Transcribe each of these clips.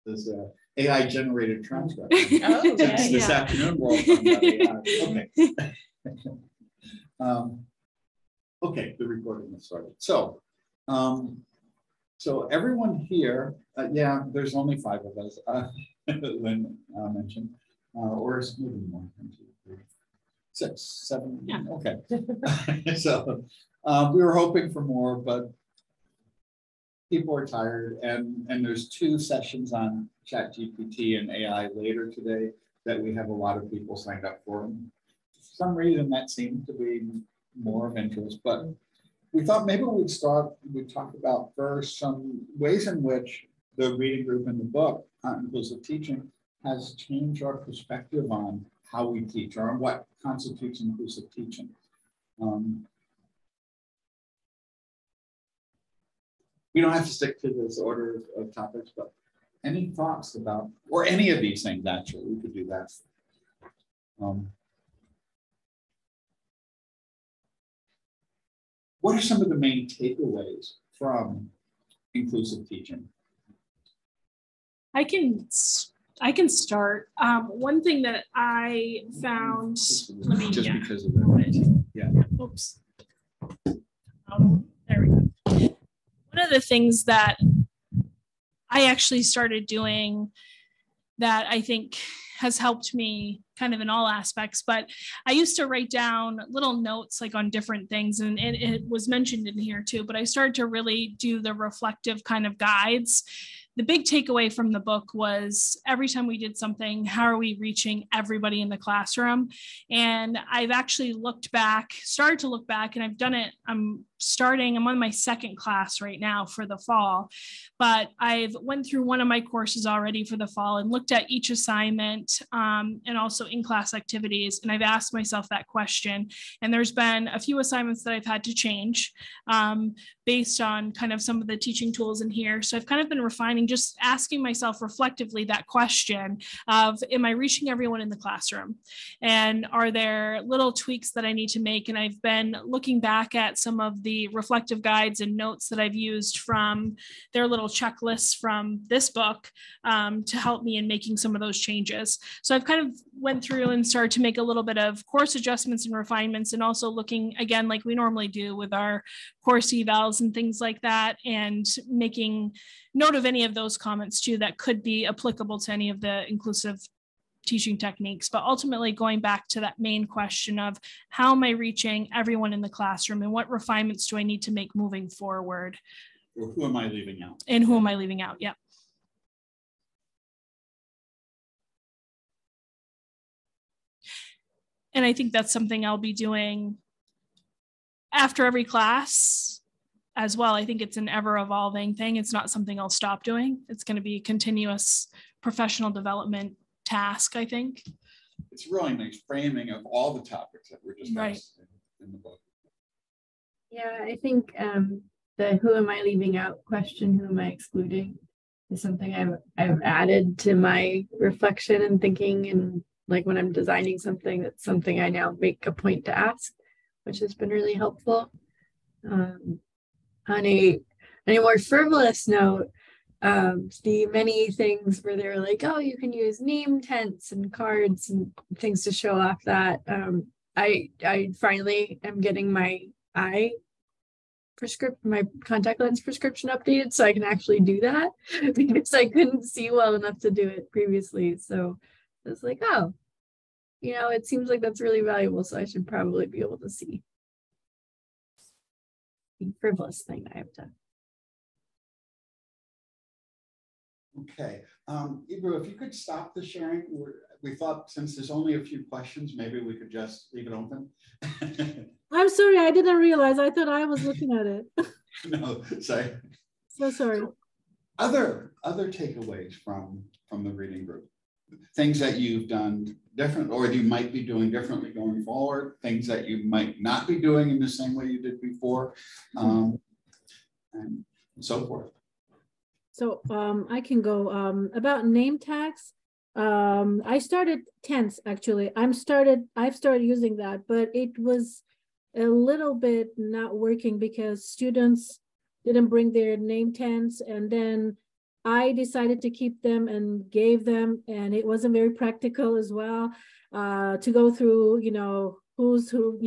this AI generated transcript. Oh, This afternoon we're all talking about AI. Okay. Okay, the recording has started. So, so everyone here, yeah, there's only 5 of us, Lynn mentioned, or is maybe more, 1, 2, 3, 6, 7, yeah. Okay. So we were hoping for more, but people are tired, and there's 2 sessions on ChatGPT and AI later today that we have a lot of people signed up for. And for some reason that seemed to be more of interest, but we thought maybe we'd talk about first some ways in which the reading group in the book, Inclusive Teaching, has changed our perspective on how we teach or on what constitutes inclusive teaching. We don't have to stick to this order of topics, but any thoughts about, or any of these things, actually, we could do that. What are some of the main takeaways from inclusive teaching? I can start. One thing that I found, because of that. Yeah. Oops. There we go. One of the things that I actually started doing that I think has helped me kind of in all aspects, but I used to write down little notes like on different things, and it was mentioned in here too, but I started to really do the reflective kind of guides. The big takeaway from the book was every time we did something, how are we reaching everybody in the classroom? And I've actually started to look back, and I've done it. I'm on my 2nd class right now for the fall, but I've went through one of my courses already for the fall and looked at each assignment and also in-class activities. And I've asked myself that question. And there's been a few assignments that I've had to change based on kind of some of the teaching tools in here. So I've kind of been refining, just asking myself reflectively that question of, am I reaching everyone in the classroom? And are there little tweaks that I need to make? And I've been looking back at some of the reflective guides and notes that I've used from their little checklists from this book to help me in making some of those changes. So I've kind of went through and started to make a little bit of course adjustments and refinements, and also looking again, like we normally do with our course evals and things like that, and making note of any of those comments too that could be applicable to any of the inclusive teaching techniques, but ultimately going back to that main question of how am I reaching everyone in the classroom, and what refinements do I need to make moving forward? Or who am I leaving out? And who am I leaving out? Yeah. And I think that's something I'll be doing after every class as well. I think it's an ever evolving thing. It's not something I'll stop doing. It's going to be a continuous professional development task, I think. It's really nice framing of all the topics that were discussed in the book. Yeah, I think the who am I leaving out question, who am I excluding, is something I've added to my reflection and thinking, and like when I'm designing something, that's something I now make a point to ask, which has been really helpful. On a more frivolous note, the many things where they're like, oh, you can use name tents and cards and things to show off that. I finally am getting my my contact lens prescription updated so I can actually do that, because I couldn't see well enough to do it previously. So it's like, oh, it seems like that's really valuable, so I should probably be able to see. The frivolous thing I have done. Okay, Ebru, if you could stop the sharing. We thought since there's only a few questions, maybe we could just leave it open. I'm sorry, I didn't realize. I thought I was looking at it. No, sorry. So sorry. Other takeaways from the reading group, things that you've done different, or you might be doing differently going forward, things that you might not be doing in the same way you did before, and so forth. So I can go about name tags. I started tents actually. I've started using that, but it was a little bit not working because students didn't bring their name tents, and then I decided to keep them and gave them, and it wasn't very practical as well, to go through, who's who,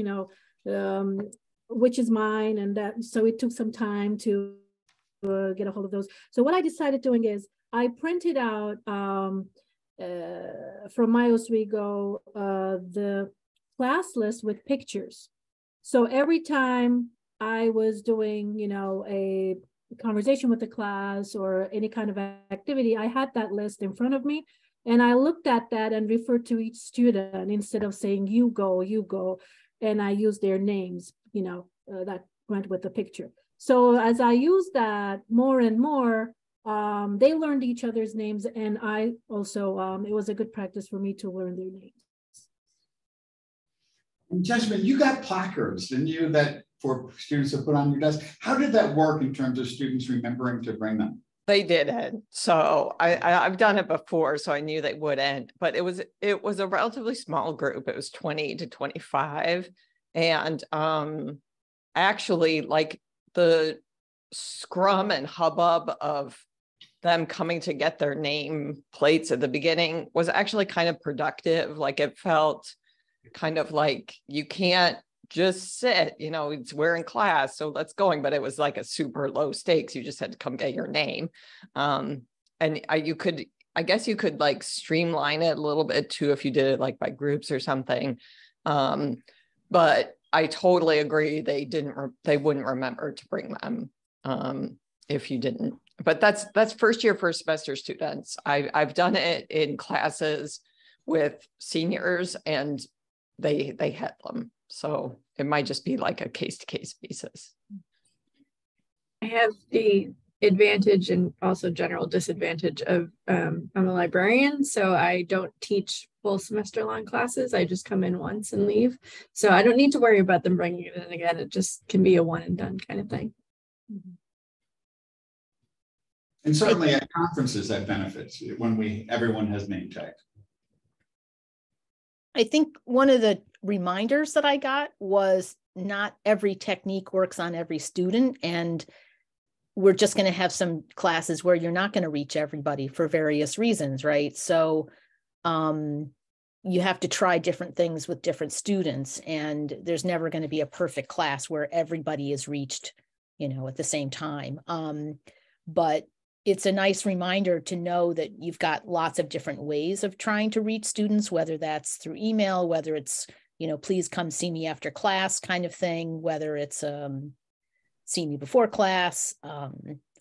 which is mine, and that. So it took some time to get a hold of those. So what I decided doing is I printed out from my Oswego the class list with pictures. So every time I was doing, a conversation with the class or any kind of activity, I had that list in front of me, and I looked at that and referred to each student instead of saying you go, and I used their names, that went with the picture. So as I used that more and more, they learned each other's names, and I also, it was a good practice for me to learn their names. And Jessamyn, you got placards, didn't you, that for students to put on your desk? How did that work in terms of students remembering to bring them? They didn't. So I've done it before, so I knew they wouldn't, but it was a relatively small group. It was 20 to 25. And actually, like, the scrum and hubbub of them coming to get their name plates at the beginning was actually kind of productive. Like, it felt kind of like you can't just sit, we're in class, so let's going. But it was like a super low stakes. You just had to come get your name. And I guess you could like streamline it a little bit too if you did it like by groups or something. But I totally agree. They wouldn't remember to bring them if you didn't. But that's first year, first semester students. I've done it in classes with seniors, and they had them. So it might just be like a case-to-case basis. I have the advantage and also general disadvantage of I'm a librarian, so I don't teach full semester long classes. I just come in once and leave. So I don't need to worry about them bringing it in again. It just can be a one and done kind of thing. And certainly at conferences that benefits when everyone has name tags. I think one of the reminders that I got was not every technique works on every student, and we're just going to have some classes where you're not going to reach everybody for various reasons, right? So you have to try different things with different students, and there's never going to be a perfect class where everybody is reached, at the same time. But it's a nice reminder to know that you've got lots of different ways of trying to reach students, whether that's through email, whether it's, please come see me after class kind of thing, whether it's see me before class,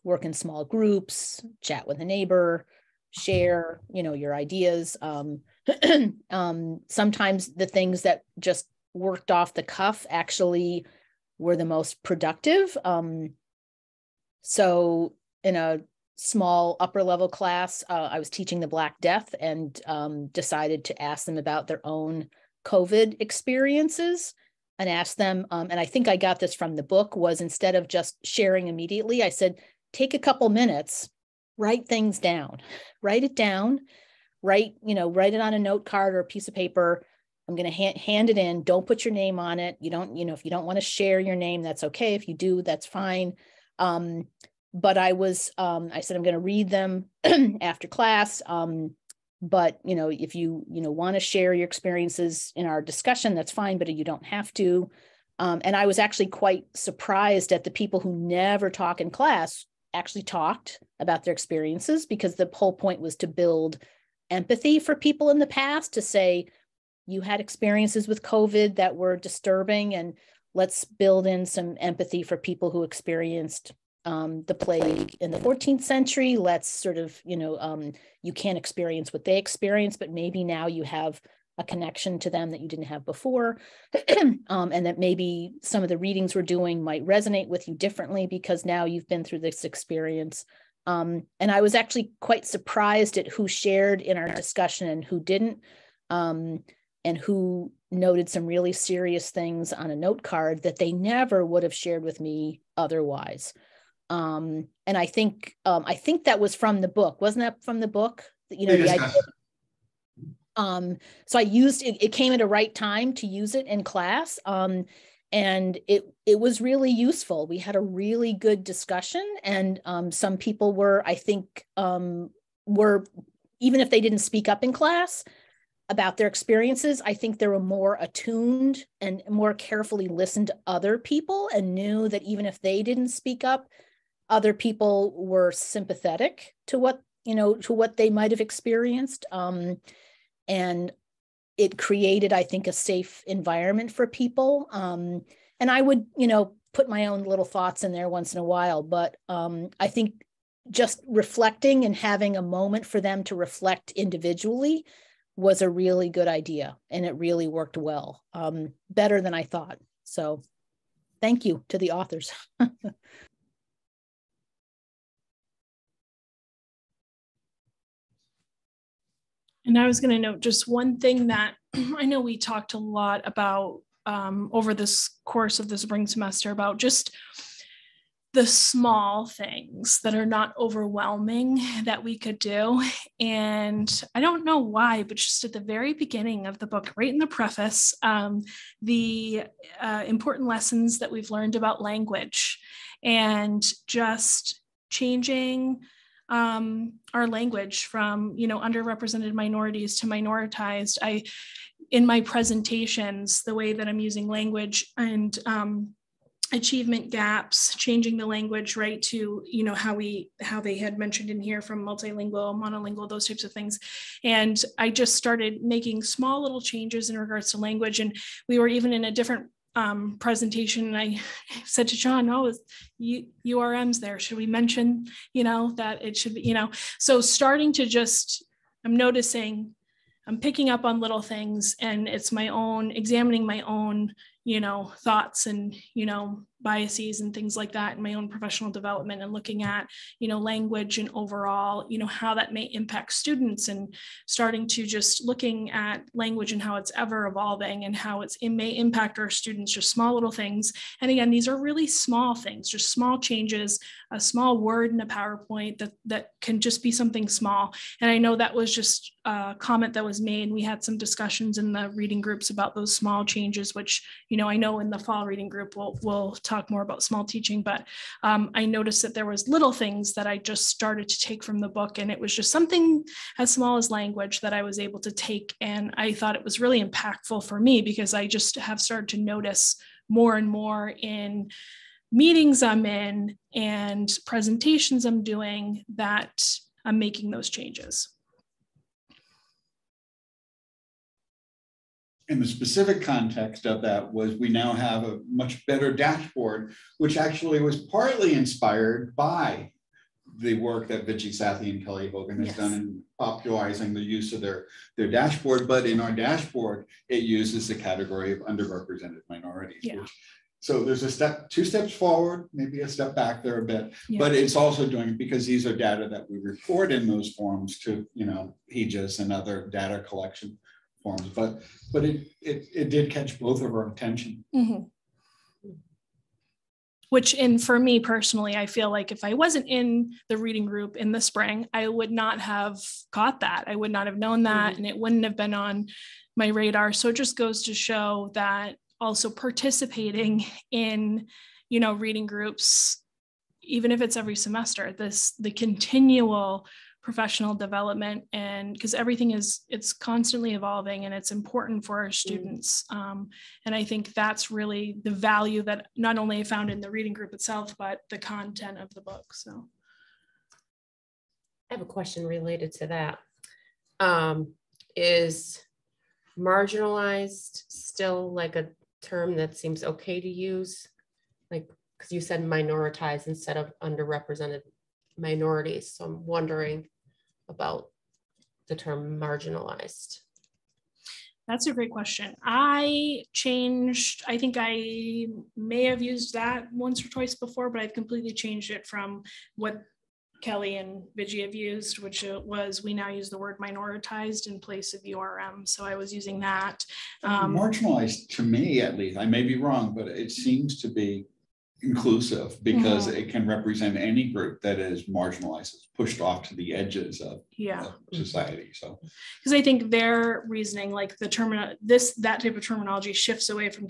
work in small groups, chat with a neighbor, share, your ideas. Sometimes the things that just worked off the cuff actually were the most productive. So in a small upper level class, I was teaching the Black Death, and decided to ask them about their own COVID experiences, and ask them, and I think I got this from the book, was instead of just sharing immediately, I said, take a couple minutes, write things down, write it down, write it on a note card or a piece of paper. I'm going to hand it in. Don't put your name on it. You don't, if you don't want to share your name, that's okay. If you do, that's fine. But I said, I'm going to read them after class. But, if you, want to share your experiences in our discussion, that's fine, but you don't have to. And I was actually quite surprised at the people who never talk in class actually talked about their experiences, because the whole point was to build empathy for people in the past, to say, you had experiences with COVID that were disturbing, and let's build in some empathy for people who experienced the plague in the 14th century. Let's sort of, you can't experience what they experienced, but maybe now you have a connection to them that you didn't have before. And that maybe some of the readings we're doing might resonate with you differently because now you've been through this experience. And I was actually quite surprised at who shared in our discussion and who didn't, and who noted some really serious things on a note card that they never would have shared with me otherwise. And I think that was from the book. Wasn't that from the book? The idea. So I used it. It came at a right time to use it in class. And And it was really useful. We had a really good discussion, and some people were, I think, were, even if they didn't speak up in class about their experiences, I think they were more attuned and more carefully listened to other people and knew that even if they didn't speak up, other people were sympathetic to what, to what they might have experienced. And it created, I think, a safe environment for people. And I would, put my own little thoughts in there once in a while, but I think just reflecting and having a moment for them to reflect individually was a really good idea, and it really worked well, better than I thought. So thank you to the authors. And I was going to note just one thing that I know we talked a lot about over this course of the spring semester, about just the small things that are not overwhelming that we could do. And I don't know why, but just at the very beginning of the book, right in the preface, the important lessons that we've learned about language and just changing our language from, underrepresented minorities to minoritized. In my presentations, the way that I'm using language and achievement gaps, changing the language, right, to, how they had mentioned in here, from multilingual, monolingual, those types of things. And I just started making small little changes in regards to language. And we were even in a different presentation, and I said to John, "Oh, URM's there. Should we mention, that it should be, so starting to just, I'm noticing, I'm picking up on little things, and it's my own, examining my own, thoughts and, biases and things like that in my own professional development, and looking at, language and overall, how that may impact students, and starting to just looking at language and how it's ever evolving and how it may impact our students, just small little things. And again, these are really small things, just small changes, a small word in a PowerPoint that can just be something small. And I know that was just a comment that was made. We had some discussions in the reading groups about those small changes, which, I know in the fall reading group, we'll talk more about small teaching, but I noticed that there was little things that I just started to take from the book, and it was just something as small as language that I was able to take. And I thought it was really impactful for me, because I just have started to notice more and more in meetings I'm in and presentations I'm doing that I'm making those changes. And the specific context of that was we now have a much better dashboard, which actually was partly inspired by the work that Vicki Sathi and Kelly Hogan has done in popularizing the use of their dashboard. But in our dashboard, it uses the category of underrepresented minorities. Yeah. So there's two steps forward, maybe a step back there a bit, but it's also doing it because these are data that we report in those forms to, HEJAS and other data collection forms, but it did catch both of our attention. Mm-hmm. Which, and for me personally, I feel like if I wasn't in the reading group in the spring, I would not have caught that. I would not have known that, and it wouldn't have been on my radar. So it just goes to show that also participating in, reading groups, even if it's every semester, the continual professional development, and because everything it's constantly evolving, and it's important for our students. And I think that's really the value that not only I found in the reading group itself, but the content of the book. So I have a question related to that. Is marginalized still like a term that seems okay to use? Like, because you said minoritized instead of underrepresented minorities. So I'm wondering about the term marginalized. that's a great question. I think I may have used that once or twice before, but I've completely changed it from what Kelly and Vigi have used, which was, we now use the word minoritized in place of URM. So I was using that. Marginalized, to me at least, I may be wrong, but it seems to be inclusive because it can represent any group that is marginalized, pushed off to the edges of society. So, because I think their reasoning, like the that type of terminology shifts away from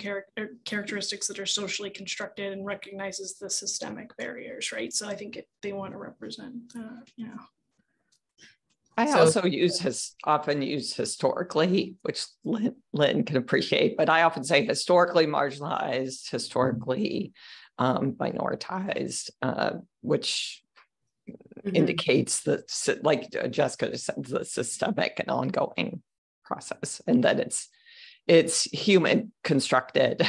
characteristics that are socially constructed and recognizes the systemic barriers, right? So I think they want to represent that, I also often use historically, which Lynn can appreciate, but I often say historically marginalized, historically minoritized, which indicates that, like Jessica said, the systemic and ongoing process, and that it's human constructed.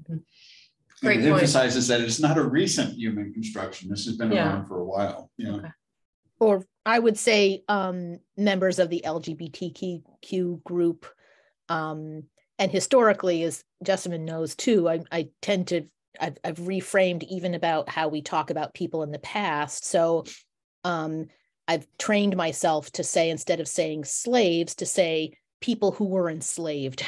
It emphasizes that it's not a recent human construction. This has been around for a while. Okay. Or I would say members of the LGBTQ group, and historically, as Jessamyn knows too, I tend to, I've reframed even about how we talk about people in the past. So I've trained myself to say, instead of saying slaves, to say people who were enslaved.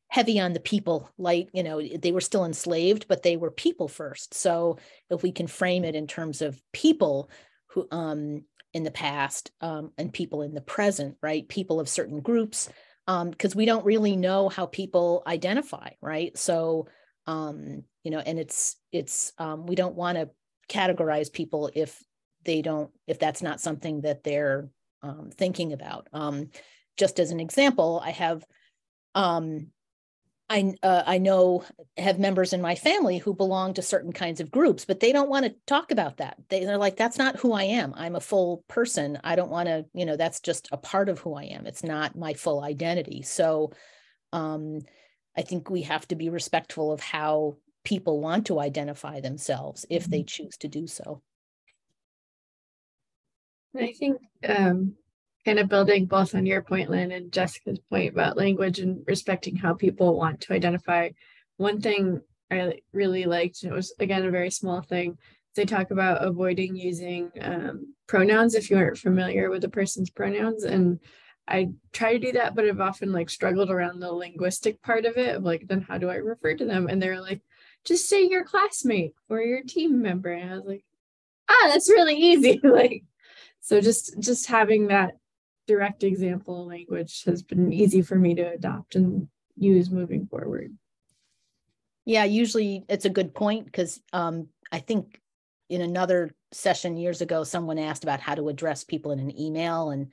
Heavy on the people, like, they were still enslaved, but they were people first. So if we can frame it in terms of people who in the past and people in the present, right? People of certain groups, because we don't really know how people identify, right? So, and it's we don't want to categorize people if that's not something that they're thinking about. Just as an example, I have, I have members in my family who belong to certain kinds of groups, but they don't want to talk about that. They're like, that's not who I am. I'm a full person. I don't want to, that's just a part of who I am. It's not my full identity. So I think we have to be respectful of how people want to identify themselves if they choose to do so. I think kind of building both on your point, Lynn, and Jessica's point about language and respecting how people want to identify. One thing I really liked, and it was, again, a very small thing, they talk about avoiding using pronouns if you aren't familiar with a person's pronouns. And I try to do that, but I've often struggled around the linguistic part of it, of then how do I refer to them? And they're like, just say your classmate or your team member. And I was like, that's really easy. So just having that direct example language has been easy for me to adopt and use moving forward. Yeah, usually it's a good point, because I think in another session years ago, someone asked about how to address people in an email. And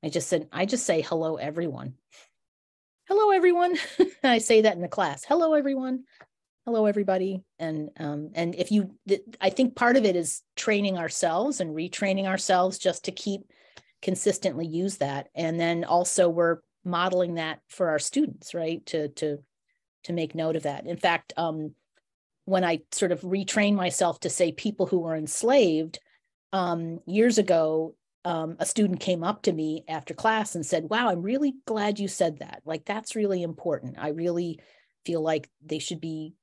I just say, hello, everyone. Hello, everyone. I say that in the class. Hello, everyone. Hello, everybody. And I think part of it is training ourselves and retraining ourselves just to keep consistently use that. And then also we're modeling that for our students, right? To make note of that. In fact, when I sort of retrain myself to say people who were enslaved, years ago, a student came up to me after class and said, wow, I'm really glad you said that. That's really important. I really feel like they should be,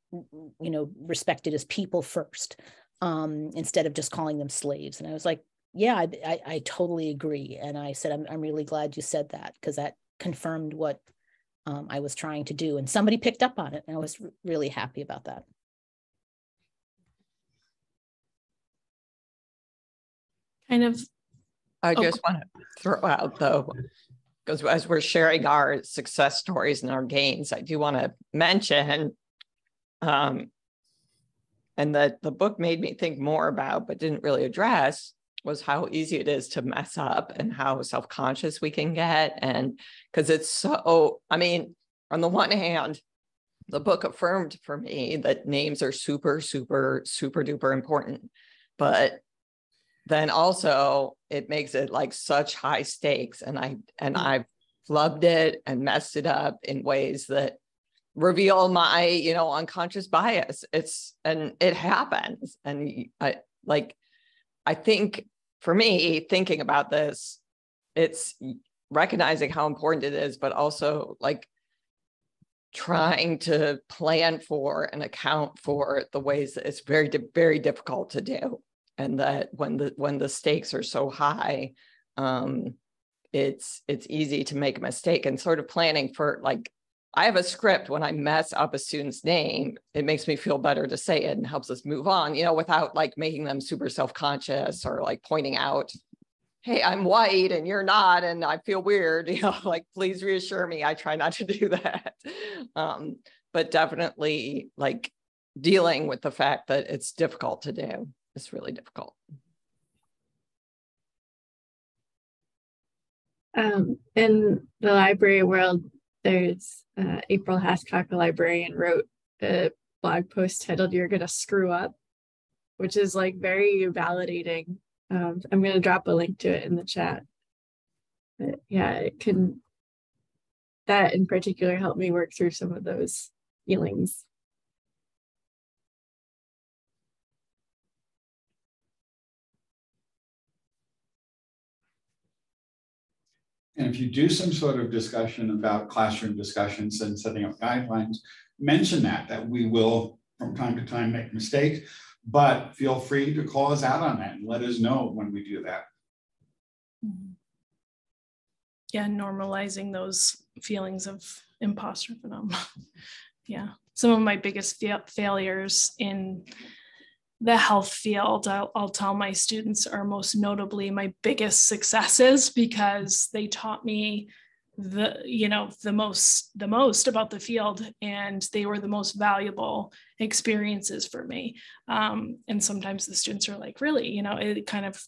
respected as people first, instead of just calling them slaves. And I was like, yeah, I totally agree. And I said, I'm really glad you said that, because that confirmed what I was trying to do. And somebody picked up on it. And I was really happy about that. I just want to throw out, though, because as we're sharing our success stories and our gains, I do want to mention, and that the book made me think more about, but didn't really address, was how easy it is to mess up and how self-conscious we can get. And because it's so, on the one hand, the book affirmed for me that names are super, super, super duper important. But then also it makes it such high stakes. And I've flubbed it and messed it up in ways that reveal my, unconscious bias. And it happens. And I think for me, thinking about this, it's recognizing how important it is, but also trying to plan for and account for the ways that it's very, very difficult to do. And that when the stakes are so high, it's easy to make a mistake, and sort of planning for I have a script. When I mess up a student's name, it makes me feel better to say it and helps us move on, you know, without like making them super self-conscious or like pointing out, hey, I'm white and you're not, and I feel weird, you know, like, please reassure me. I try not to do that. But definitely like dealing with the fact that it's difficult to do. It's really difficult. In the library world, there's April Hascock, a librarian, wrote a blog post titled "You're Gonna Screw Up," which is like very validating. I'm going to drop a link to it in the chat. But yeah, it can, that in particular helped me work through some of those feelings. And if you do some sort of discussion about classroom discussions and setting up guidelines, mention that we will from time to time make mistakes, but feel free to call us out on that and let us know when we do that. Yeah, normalizing those feelings of imposter syndrome. Yeah, some of my biggest failures in the health field, I'll tell my students, are most notably my biggest successes, because they taught me the most about the field, and they were the most valuable experiences for me. And sometimes the students are like, really, you know, it kind of,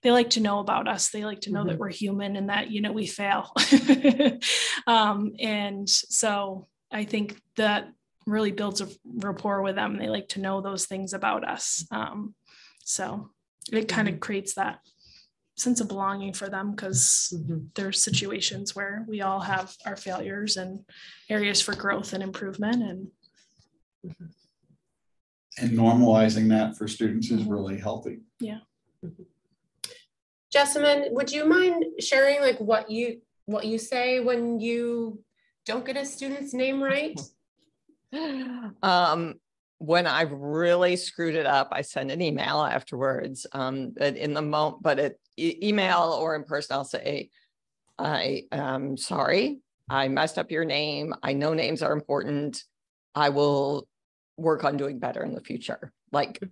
they like to know about us. They like to know that we're human and that, you know, we fail. And so I think that really builds a rapport with them. They like to know those things about us. So it kind of creates that sense of belonging for them, because there's situations where we all have our failures and areas for growth and improvement. And normalizing that for students is really healthy. Yeah. Jessamyn, would you mind sharing like what you say when you don't get a student's name right? When I've really screwed it up, I send an email afterwards. But in the moment, but email or in person, I'll say, I am sorry, I messed up your name. I know names are important. I will work on doing better in the future. Like,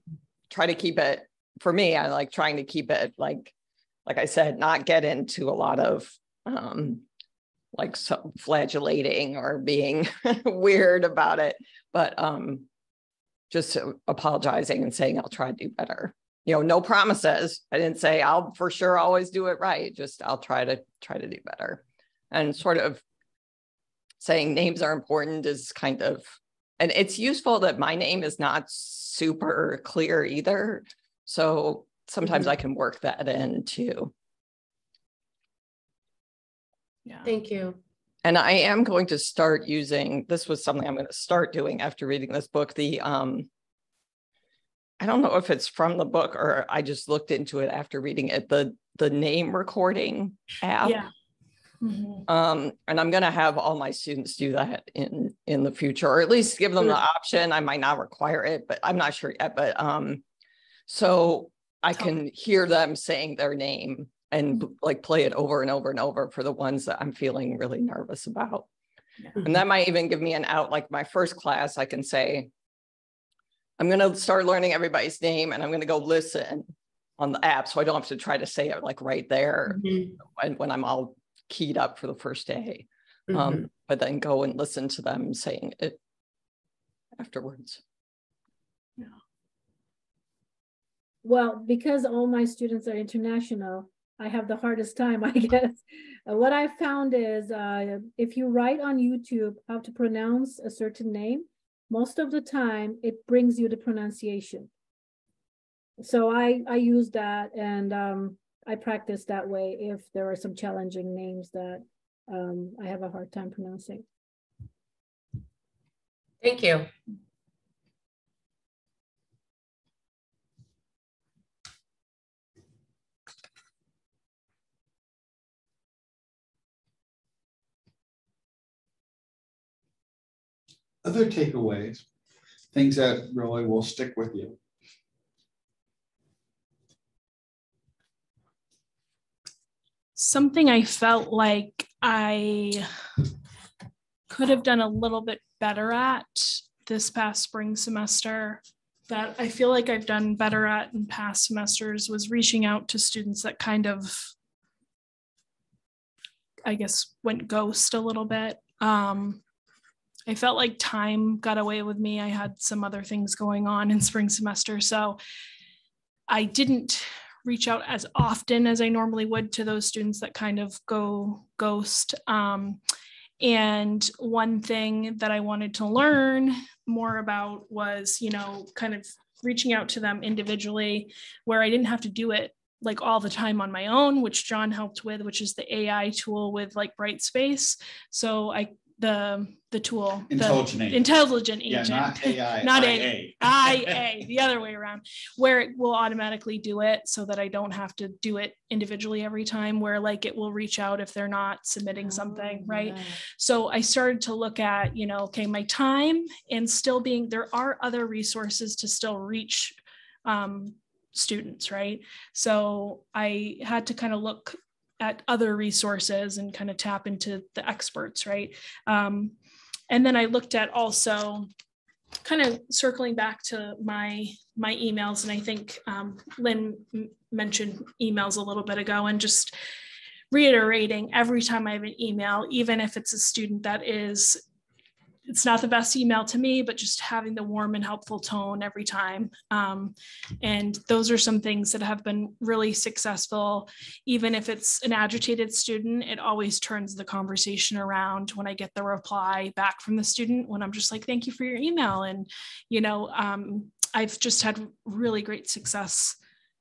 try to keep it, for me, I like trying to keep it like I said, not get into a lot of like flagellating or being weird about it, but just apologizing and saying, I'll try to do better. You know, no promises. I didn't say I'll for sure always do it right. Just I'll try to do better. And sort of saying names are important is kind of, and it's useful that my name is not super clear either. So sometimes I can work that in too. Yeah. Thank you. And I am going to start using, this was something I'm going to start doing after reading this book, the, I don't know if it's from the book or I just looked into it after reading it, the name recording app. Yeah. And I'm going to have all my students do that in the future, or at least give them the option. I might not require it, but I'm not sure yet. But so I can hear them saying their name and like play it over and over and over for the ones that I'm feeling really nervous about. And that might even give me an out. Like my first class, I can say, I'm going to start learning everybody's name and I'm going to go listen on the app. So I don't have to try to say it like right there when I'm all keyed up for the first day. But then go and listen to them saying it afterwards. Yeah. Well, because all my students are international, I have the hardest time, I guess. What I found is if you write on YouTube how to pronounce a certain name, most of the time it brings you the pronunciation. So I use that and I practice that way if there are some challenging names that I have a hard time pronouncing. Thank you. Other takeaways, things that really will stick with you. Something I felt like I could have done a little bit better at this past spring semester, that I feel like I've done better at in past semesters, was reaching out to students that kind of, I guess, went ghost a little bit. I felt like time got away with me. I had some other things going on in spring semester, so I didn't reach out as often as I normally would to those students that kind of go ghost. And one thing that I wanted to learn more about was, kind of reaching out to them individually, where I didn't have to do it like all the time on my own, which John helped with, which is the AI tool with like Brightspace. So the tool, intelligent agent, not AI, not IA, the other way around, where it will automatically do it so that I don't have to do it individually every time, where like it will reach out if they're not submitting something, right? Yeah. So I started to look at, okay, my time, and still there are other resources to still reach students, right? So I had to kind of look at other resources and kind of tap into the experts, right? And then I looked at also kind of circling back to my emails, and I think Lynn mentioned emails a little bit ago, and just reiterating every time I have an email, even if it's a student that it's not the best email to me, but just having the warm and helpful tone every time. And those are some things that have been really successful. Even if it's an agitated student, it always turns the conversation around when I get the reply back from the student, when I'm just like, thank you for your email. And, I've just had really great success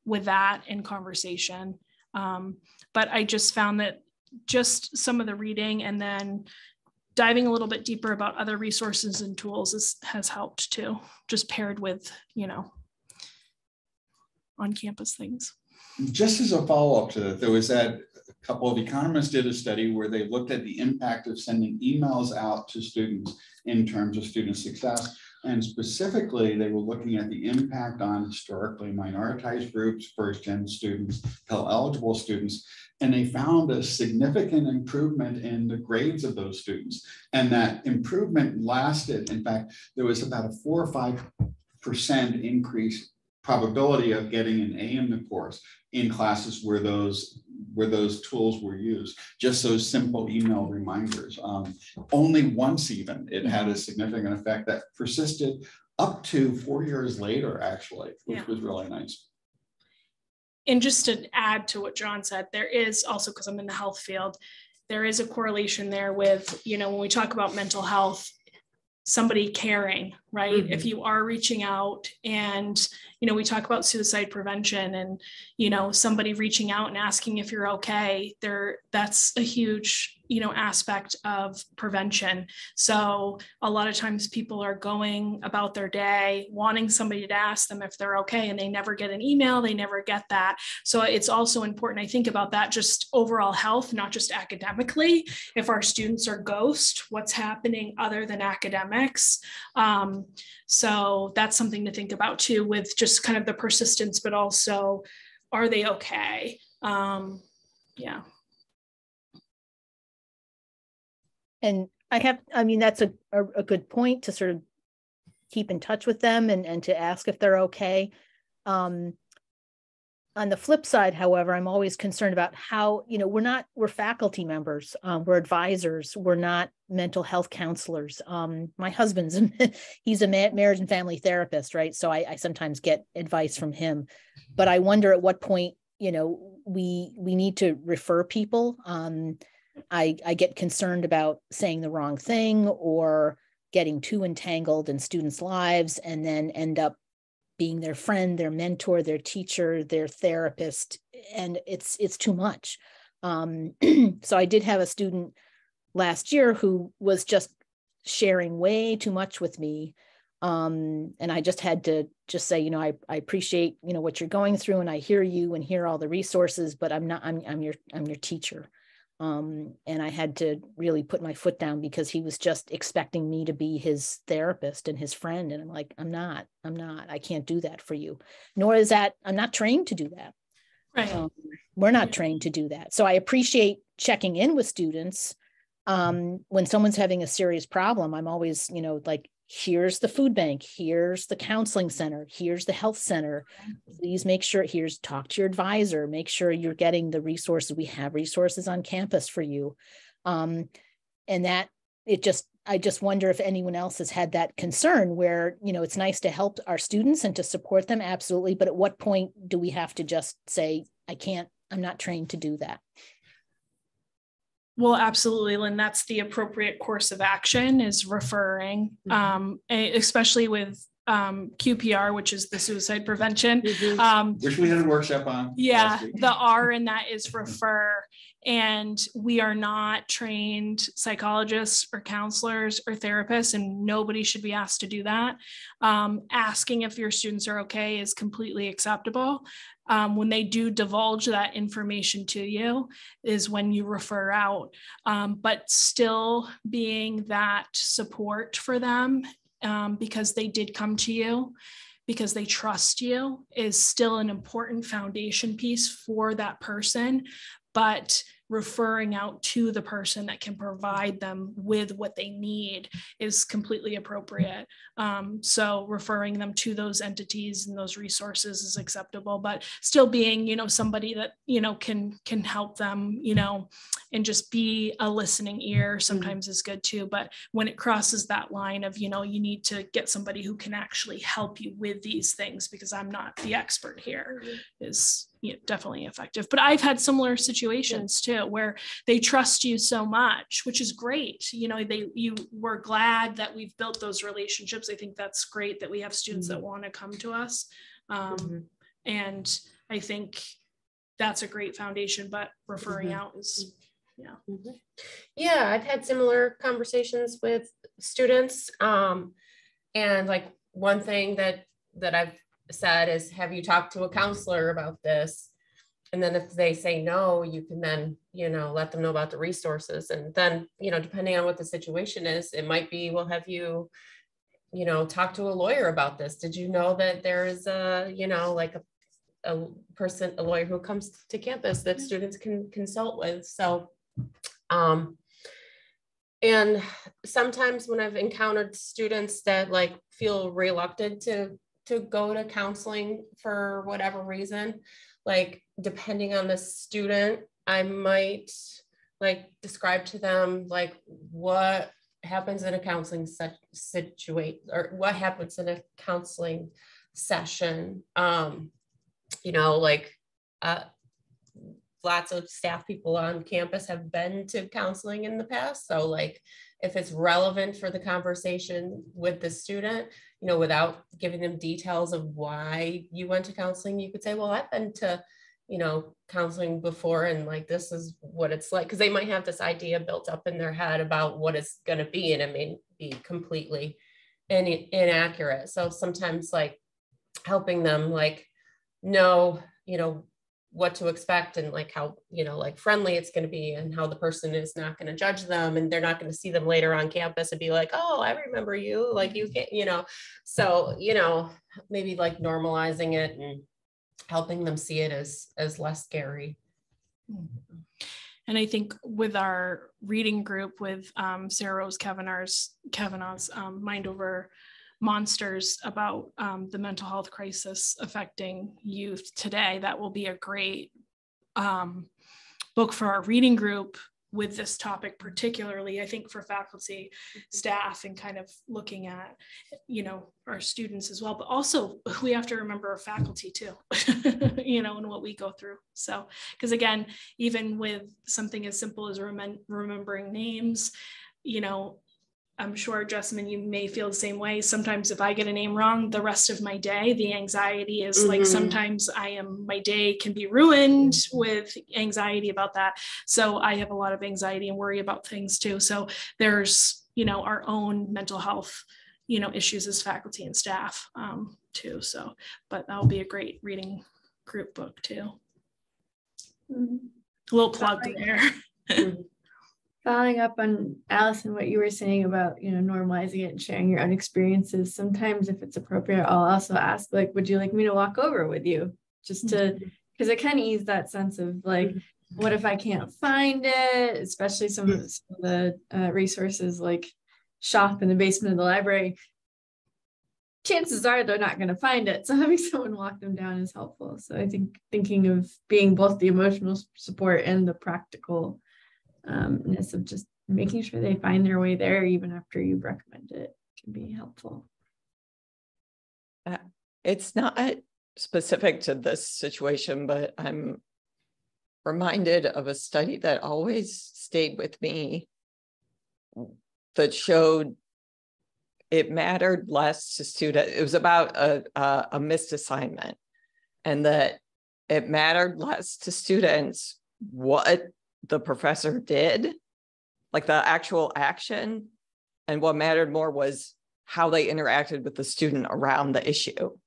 with that in conversation. But I just found that just some of the reading and then diving a little bit deeper about other resources and tools has helped too, just paired with, on-campus things. Just as a follow-up to that, there was a couple of economists did a study where they looked at the impact of sending emails out to students in terms of student success. And specifically, they were looking at the impact on historically minoritized groups, first-gen students, Pell-eligible students, and they found a significant improvement in the grades of those students. And that improvement lasted. In fact, there was about a 4 or 5% increase probability of getting an A in the course in classes where those tools were used. Just those simple email reminders. Only once even, it had a significant effect that persisted up to 4 years later, actually, which was really nice. And just to add to what John said, there is also, because I'm in the health field, there is a correlation there with, when we talk about mental health, somebody caring, right? Mm-hmm. If you are reaching out and, we talk about suicide prevention and, somebody reaching out and asking if you're okay, that's a huge, aspect of prevention. So a lot of times people are going about their day wanting somebody to ask them if they're okay, and they never get an email, they never get that. So it's also important, I think, about that, just overall health, not just academically. If our students are ghost, what's happening other than academics? So that's something to think about too, with just kind of the persistence, but also, are they okay? Yeah. And that's a good point, to sort of keep in touch with them and to ask if they're okay. On the flip side, however, I'm always concerned about how, we're faculty members, we're advisors, we're not mental health counselors. My husband's, he's a marriage and family therapist, right? So I sometimes get advice from him, but I wonder at what point, we need to refer people. I get concerned about saying the wrong thing or getting too entangled in students' lives and then end up being their friend, their mentor, their teacher, their therapist, and it's too much. So I did have a student last year who was just sharing way too much with me. And I just had to just say, I appreciate, what you're going through, and I hear you and hear all the resources, but I'm your teacher. And I had to really put my foot down because he was just expecting me to be his therapist and his friend. And I'm like, I'm not, I can't do that for you. Nor is that, I'm not trained to do that. Right. We're not trained to do that. So I appreciate checking in with students, when someone's having a serious problem, I'm always, like, here's the food bank, here's the counseling center, here's the health center. Please make sure, talk to your advisor, make sure you're getting the resources. We have resources on campus for you. And that I just wonder if anyone else has had that concern where, it's nice to help our students and to support them. Absolutely. But at what point do we have to just say, I'm not trained to do that? Well, absolutely, Lynn. That's the appropriate course of action, is referring, especially with QPR, which is the suicide prevention. Which we had a workshop on. Yeah, the R in that is refer. And we are not trained psychologists or counselors or therapists, and nobody should be asked to do that. Asking if your students are okay is completely acceptable. When they do divulge that information to you is when you refer out, but still being that support for them, because they did come to you, because they trust you, is still an important foundation piece for that person. But referring out to the person that can provide them with what they need is completely appropriate. So referring them to those entities and those resources is acceptable, but still being, somebody that, can help them, and just be a listening ear sometimes is good too. But when it crosses that line of, you need to get somebody who can actually help you with these things, because I'm not the expert here, is definitely effective. But I've had similar situations too, where they trust you so much, which is great. You were glad that we've built those relationships. I think that's great that we have students that want to come to us. And I think that's a great foundation, but referring out is, Yeah, I've had similar conversations with students. And like one thing that I've said is, have you talked to a counselor about this? And then if they say no, you can then, let them know about the resources. And then, depending on what the situation is, it might be, well, have you, talk to a lawyer about this? Did you know that there is a lawyer who comes to campus that students can consult with? So, and sometimes when I've encountered students that feel reluctant to go to counseling for whatever reason, depending on the student, I might describe to them what happens in a counseling situation, or what happens in a counseling session. Lots of staff people on campus have been to counseling in the past. So if it's relevant for the conversation with the student, without giving them details of why you went to counseling, you could say, well, I've been to, counseling before, and this is what it's like. Because they might have this idea built up in their head about what it's going to be, and it may be completely inaccurate. So sometimes helping them know, what to expect, and how, friendly it's going to be, and how the person is not going to judge them, and they're not going to see them later on campus and be like, oh, I remember you, you can't, so, maybe normalizing it and helping them see it as less scary. And I think with our reading group with Sarah Rose Kavanaugh's Mind Over Monsters, about the mental health crisis affecting youth today, that will be a great book for our reading group with this topic, particularly, I think, for faculty, staff, and kind of looking at, our students as well. But also we have to remember our faculty too, and what we go through. So, because again, even with something as simple as remembering names, I'm sure, Jessamyn, you may feel the same way. Sometimes if I get a name wrong, the rest of my day, the anxiety is sometimes my day can be ruined with anxiety about that. So I have a lot of anxiety and worry about things too. So there's, our own mental health, issues as faculty and staff too. So, but that'll be a great reading group book too. A little plug there. Following up on Allison, what you were saying about, normalizing it and sharing your own experiences. Sometimes if it's appropriate, I'll also ask, would you like me to walk over with you? Just to, because it can ease that sense of what if I can't find it? Especially some of the resources like shop in the basement of the library. Chances are they're not going to find it. So having someone walk them down is helpful. So I think thinking of being both the emotional support and the practical ness of just making sure they find their way there even after you've recommended it can be helpful. It's not specific to this situation, but I'm reminded of a study that always stayed with me that showed it mattered less to students. It was about a missed assignment, and that it mattered less to students what the professor did, like the actual action, and what mattered more was how they interacted with the student around the issue.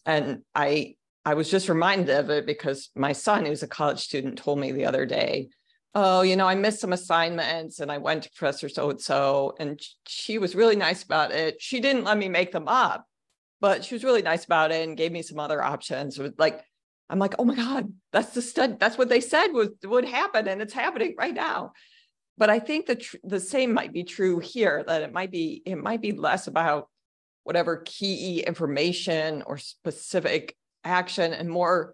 And I was just reminded of it because my son, who's a college student, told me the other day, oh, you know, I missed some assignments and I went to Professor so-and-so, and she was really nice about it. She didn't let me make them up, but she was really nice about it and gave me some other options. It was like, I'm like, oh my God, that's the study. That's what they said would happen, and it's happening right now. But I think the same might be true here, that it might be less about whatever key information or specific action, and more,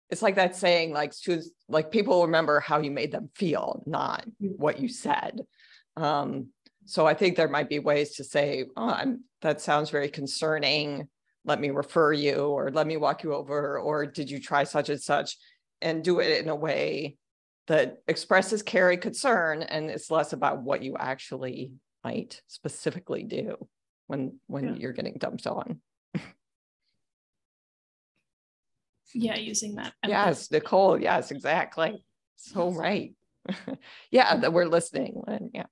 it's like that saying, like students, like people remember how you made them feel, not what you said. So I think there might be ways to say, oh, that sounds very concerning. Let me refer you, or let me walk you over, or did you try such and such, and do it in a way that expresses care and concern, and it's less about what you actually might specifically do when you're getting dumped on. Yeah, using that. Yes, Nicole. Yes, exactly. So right. Yeah, that we're listening. Yeah.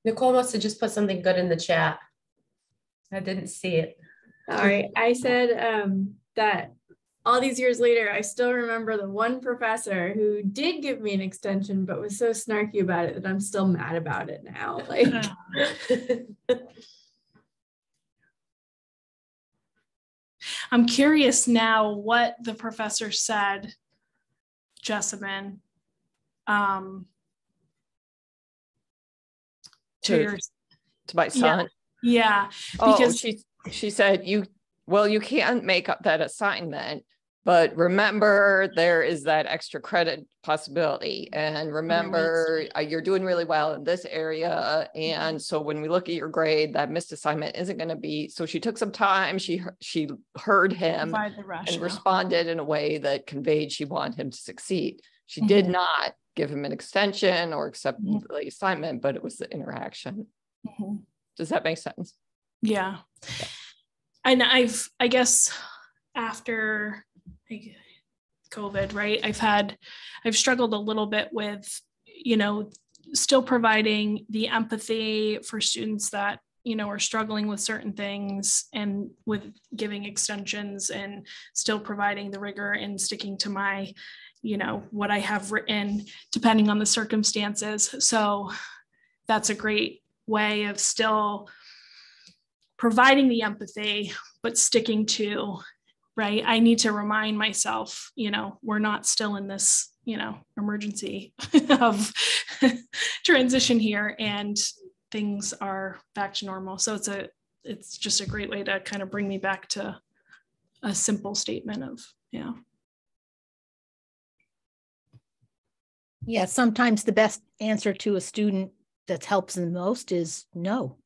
Nicole must have just put something good in the chat. I didn't see it. All right. I said that all these years later, I still remember the one professor who did give me an extension, but was so snarky about it that I'm still mad about it now. Like, I'm curious now what the professor said, Jessamyn, to my son. Yeah. Because she said, you can't make up that assignment, but remember there is that extra credit possibility, and remember you're doing really well in this area, and so when we look at your grade, that missed assignment isn't going to be. So she took some time, she heard him and responded in a way that conveyed she wanted him to succeed. She did not give him an extension or accept the assignment, but it was the interaction. Does that make sense? Yeah. And I guess after COVID, right, I've struggled a little bit with, still providing the empathy for students that, are struggling with certain things, and with giving extensions, and still providing the rigor and sticking to my, what I have written, depending on the circumstances. So that's a great way of still providing the empathy, but sticking to, right, I need to remind myself, we're not still in this, emergency of transition here, and things are back to normal. So it's just a great way to kind of bring me back to a simple statement of, Yeah, sometimes the best answer to a student that helps them most is no.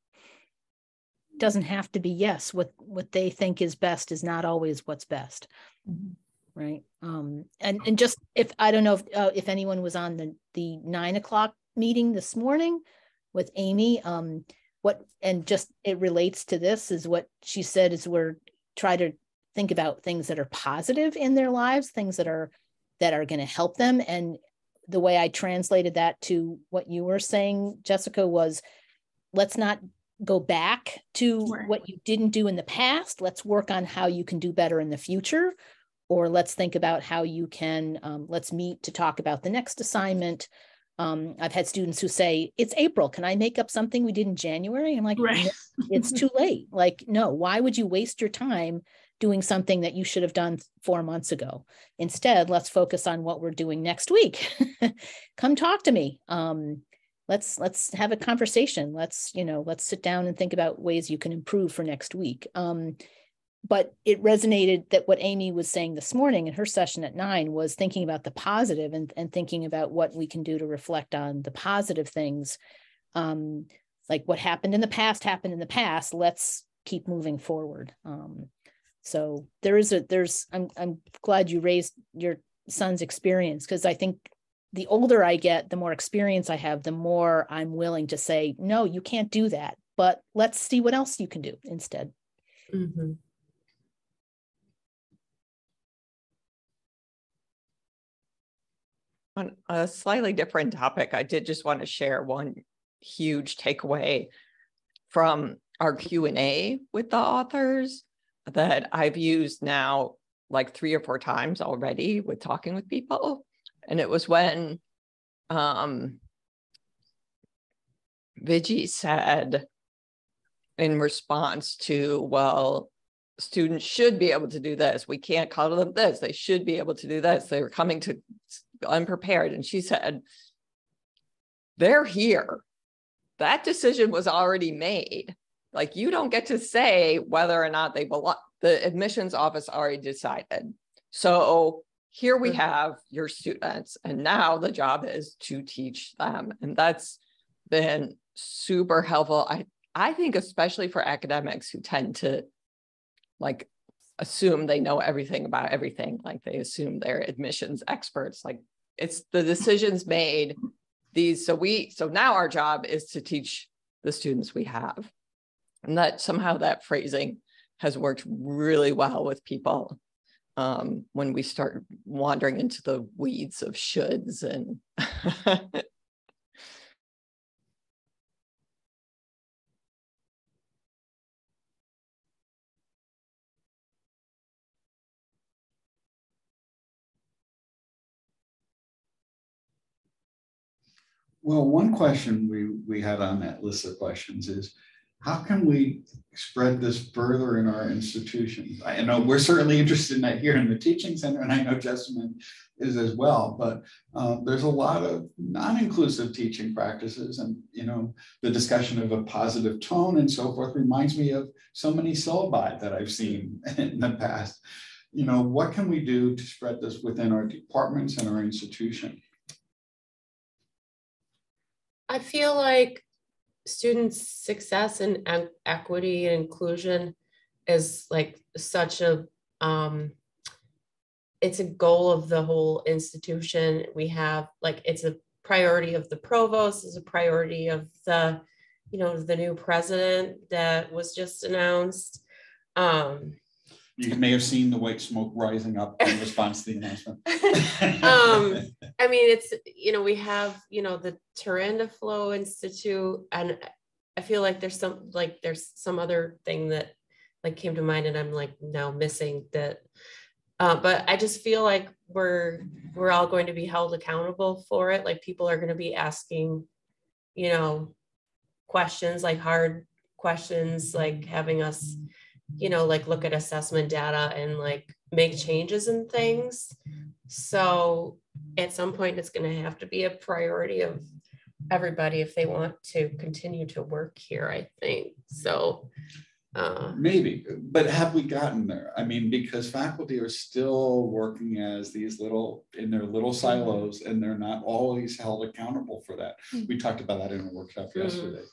Doesn't have to be yes. What they think is best is not always what's best. Right. And just, if I don't know if anyone was on the 9 o'clock meeting this morning with Amy, it relates to this, is what she said is we're try to think about things that are positive in their lives, things that are going to help them. And the way I translated that to what you were saying, Jessica, was let's not go back to what you didn't do in the past. Let's work on how you can do better in the future. Or let's think about how you can, let's meet to talk about the next assignment. I've had students who say, it's April, can I make up something we did in January? I'm like, no, it's too late. Like, no, why would you waste your time doing something that you should have done 4 months ago. Instead, let's focus on what we're doing next week. Come talk to me. Let's have a conversation. Let's sit down and think about ways you can improve for next week. But it resonated that what Amy was saying this morning in her session at 9 was thinking about the positive and thinking about what we can do to reflect on the positive things. Like what happened in the past, let's keep moving forward. So I'm glad you raised your son's experience, because I think the older I get, the more experience I have, the more I'm willing to say, no, you can't do that, but let's see what else you can do instead. Mm-hmm. On a slightly different topic, I did just want to share one huge takeaway from our Q&A with the authors that I've used now like 3 or 4 times already with talking with people. And it was when Viji said in response to, well, students should be able to do this. We can't call them this. They should be able to do this. They were coming to unprepared. And she said, they're here. That decision was already made. Like, you don't get to say whether or not they belong. The admissions office already decided. So here we have your students, and now the job is to teach them. And that's been super helpful. I think especially for academics who tend to like assume they know everything about everything. Like they assume they're admissions experts. Like it's the decisions made. So now our job is to teach the students we have. And that somehow that phrasing has worked really well with people when we start wandering into the weeds of shoulds and Well, one question we had on that list of questions is, how can we spread this further in our institutions? I know we're certainly interested in that here in the teaching center, and I know Jessamyn is as well, but there's a lot of non-inclusive teaching practices, and the discussion of a positive tone and so forth reminds me of so many syllabi that I've seen in the past. What can we do to spread this within our departments and our institution? I feel like students' success and equity and inclusion is like such a, it's a goal of the whole institution. We have like, it's a priority of the provost, is a priority of the, the new president that was just announced. You may have seen the white smoke rising up in response to the announcement. I mean, it's, we have, the Turanda Flow Institute, and I feel like there's some other thing that like came to mind, and I'm like now missing that. But I just feel like we're all going to be held accountable for it. Like people are going to be asking, questions, like hard questions, like having us, like look at assessment data and like make changes and things. So at some point it's going to have to be a priority of everybody if they want to continue to work here, I think. So maybe, but have we gotten there? I mean, because faculty are still working as these in their little silos, and they're not always held accountable for that. We talked about that in a workshop yesterday.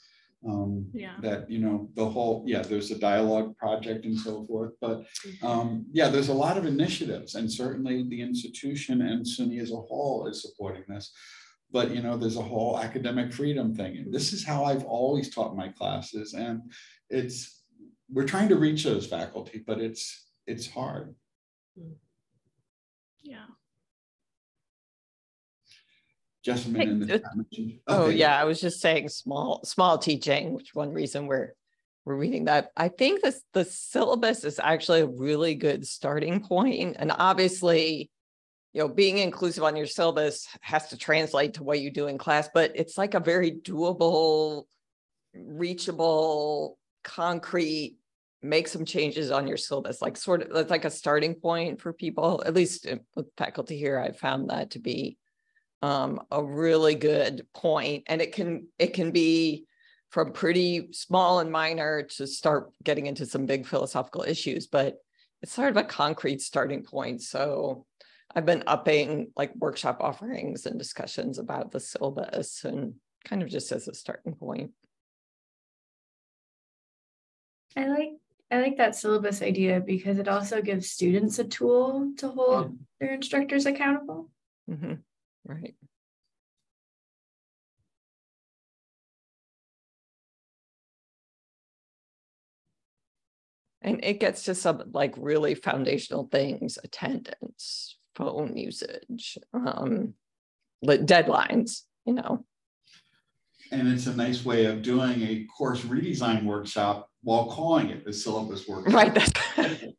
That the whole there's a dialogue project and so forth, but there's a lot of initiatives, and certainly the institution and SUNY as a whole is supporting this. But there's a whole academic freedom thing, and this is how I've always taught my classes, and we're trying to reach those faculty, but it's hard. Yeah. Jessamyn in the okay. Oh yeah, I was just saying small teaching, which one reason we're reading that. I think the syllabus is actually a really good starting point, and obviously, being inclusive on your syllabus has to translate to what you do in class, but it's like a very doable, reachable, concrete make some changes on your syllabus, like sort of that's like a starting point for people, at least with faculty here. I found that to be a really good point. And it can be from pretty small and minor to start getting into some big philosophical issues, but it's sort of a concrete starting point. So I've been upping like workshop offerings and discussions about the syllabus and kind of just as a starting point. I like that syllabus idea because it also gives students a tool to hold their instructors accountable. Mm-hmm. Right. And it gets to some like really foundational things: attendance, phone usage, deadlines, you know. And it's a nice way of doing a course redesign workshop while calling it the syllabus workshop. Right.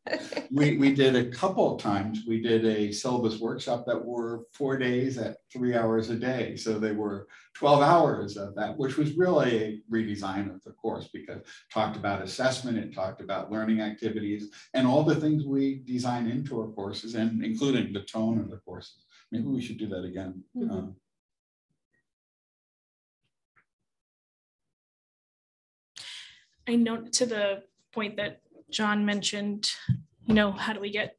we did a couple of times. We did a syllabus workshop that were 4 days at 3 hours a day. So they were 12 hours of that, which was really a redesign of the course because it talked about assessment, it talked about learning activities, and all the things we design into our courses, and including the tone of the courses. Maybe we should do that again. Mm-hmm. I know to the point that John mentioned, you know, how do we get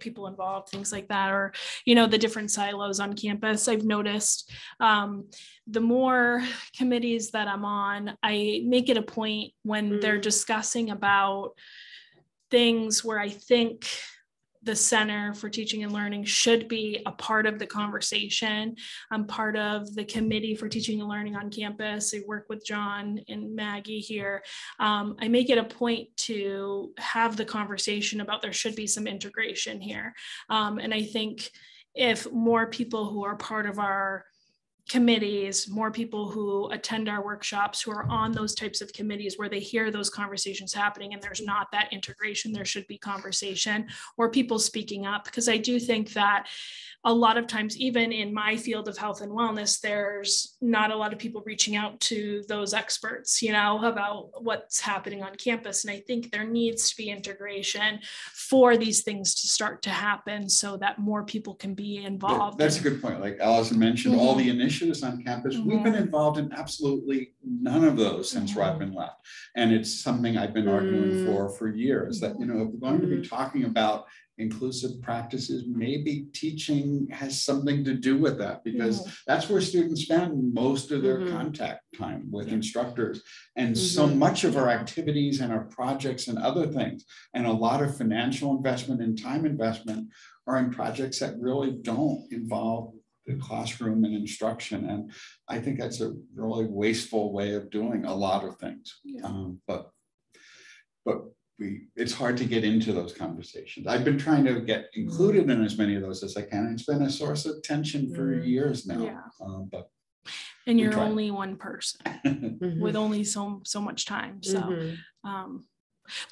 people involved, things like that, or, you know, the different silos on campus. I've noticed the more committees that I'm on, I make it a point when they're discussing about things where I think the Center for Teaching and Learning should be a part of the conversation. I'm part of the Committee for Teaching and Learning on campus. I work with John and Maggie here. I make it a point to have the conversation about there should be some integration here. And I think if more people who are part of our committees, more people who attend our workshops, who are on those types of committees where they hear those conversations happening and there's not that integration, there should be conversation or people speaking up. Because I do think that a lot of times, even in my field of health and wellness, there's not a lot of people reaching out to those experts, you know, about what's happening on campus. And I think there needs to be integration for these things to start to happen so that more people can be involved. That's a good point. Like Allison mentioned, all the initiatives on campus, we've been involved in absolutely none of those since Rodman left. And it's something I've been arguing for years that, you know, if we're going to be talking about inclusive practices, maybe teaching has something to do with that, because that's where students spend most of their contact time with instructors. And so much of our activities and our projects and other things, and a lot of financial investment and time investment are in projects that really don't involve the classroom and instruction. And I think that's a really wasteful way of doing a lot of things. But it's hard to get into those conversations. I've been trying to get included in as many of those as I can. It's been a source of tension for years now. And you're only one person with only so much time. So,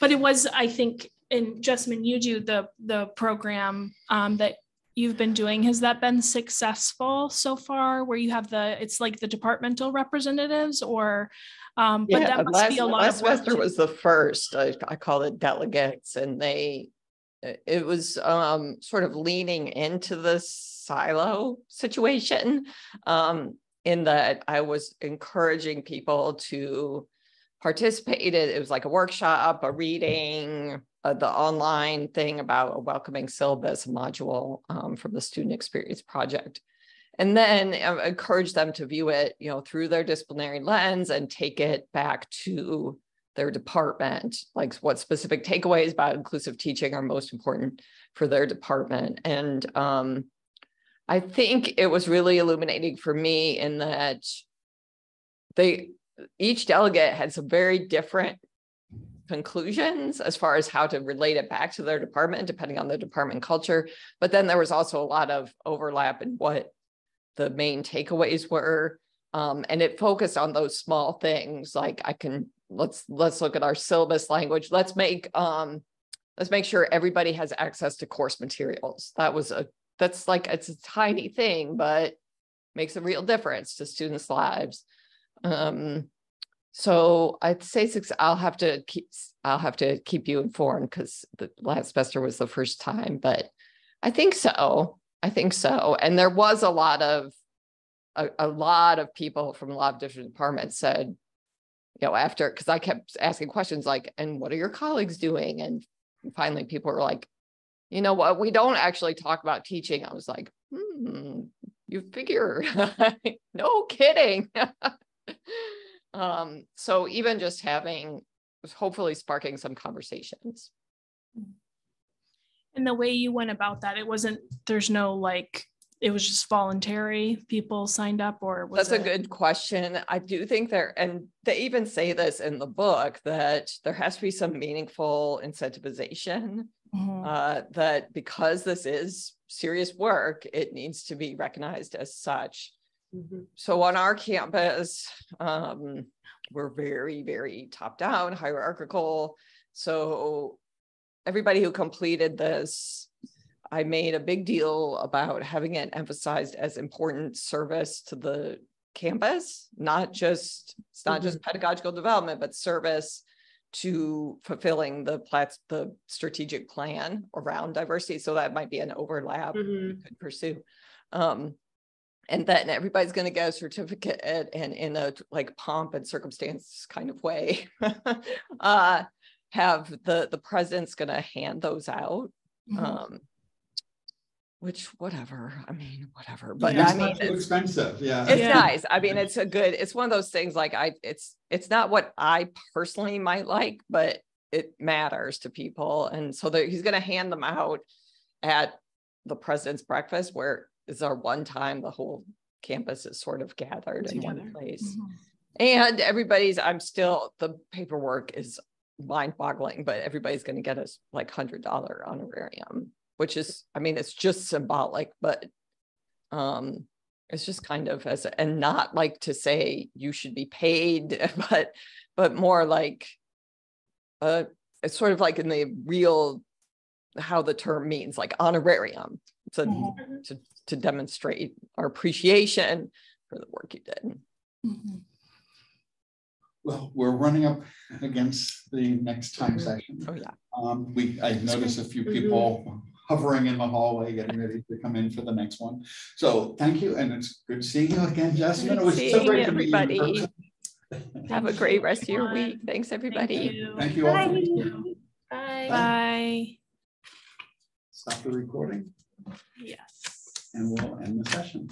but it was, I think, and Jessamyn, you do the program that you've been doing. Has that been successful so far, where you have it's like the departmental representatives, or but that must be a lot last of work. semester was the first. I call it delegates, and it was sort of leaning into the silo situation, in that I was encouraging people to participate. It was like a workshop, a reading, the online thing about a welcoming syllabus module from the Student Experience Project. And then encourage them to view it, you know, through their disciplinary lens and take it back to their department, like what specific takeaways about inclusive teaching are most important for their department. And I think it was really illuminating for me in that each delegate had some very different conclusions as far as how to relate it back to their department, depending on the department culture. But then there was also a lot of overlap in what the main takeaways were. And it focused on those small things, like let's look at our syllabus language. Let's make sure everybody has access to course materials. That's like, it's a tiny thing, but makes a real difference to students' lives. So I'd say I'll have to keep you informed because the last semester was the first time, but I think so. And there was a lot of people from a lot of different departments said, after, because I kept asking questions like, and what are your colleagues doing? And finally people were like, you know what, we don't actually talk about teaching. I was like, you figure, no kidding. So even just hopefully sparking some conversations. And the way you went about that, it was just voluntary, people signed up, or was That's a good question. I do think and they even say this in the book, that there has to be some meaningful incentivization, that because this is serious work, it needs to be recognized as such. So on our campus, we're very, very top down, hierarchical. So everybody who completed this, I made a big deal about having it emphasized as important service to the campus, it's not just pedagogical development, but service to fulfilling the strategic plan around diversity. So that might be an overlap we could pursue. And then everybody's going to get a certificate and in a like pomp and circumstance kind of way, have the president's going to hand those out. Which whatever, but yeah, I mean, it's too expensive. Yeah, it's nice. I mean, it's one of those things like it's not what I personally might like, but it matters to people. And so he's going to hand them out at the president's breakfast, where is our one time the whole campus is sort of gathered in one place. And the paperwork is mind-boggling, but everybody's going to get us like $100 honorarium, which is, I mean, it's just symbolic, but it's just kind of and not like to say you should be paid, but more like it's sort of like in the real, how the term means, like honorarium, to demonstrate our appreciation for the work you did. Well, we're running up against the next time session. Oh yeah. I noticed a few people hovering in the hallway, getting ready to come in for the next one. So thank you, and it's good seeing you again, Jessamyn. It was so great to meet you in person. Have a great rest of your week. Thanks, everybody. Thank you all. Bye. Bye. Stop the recording. Yes. And we'll end the session.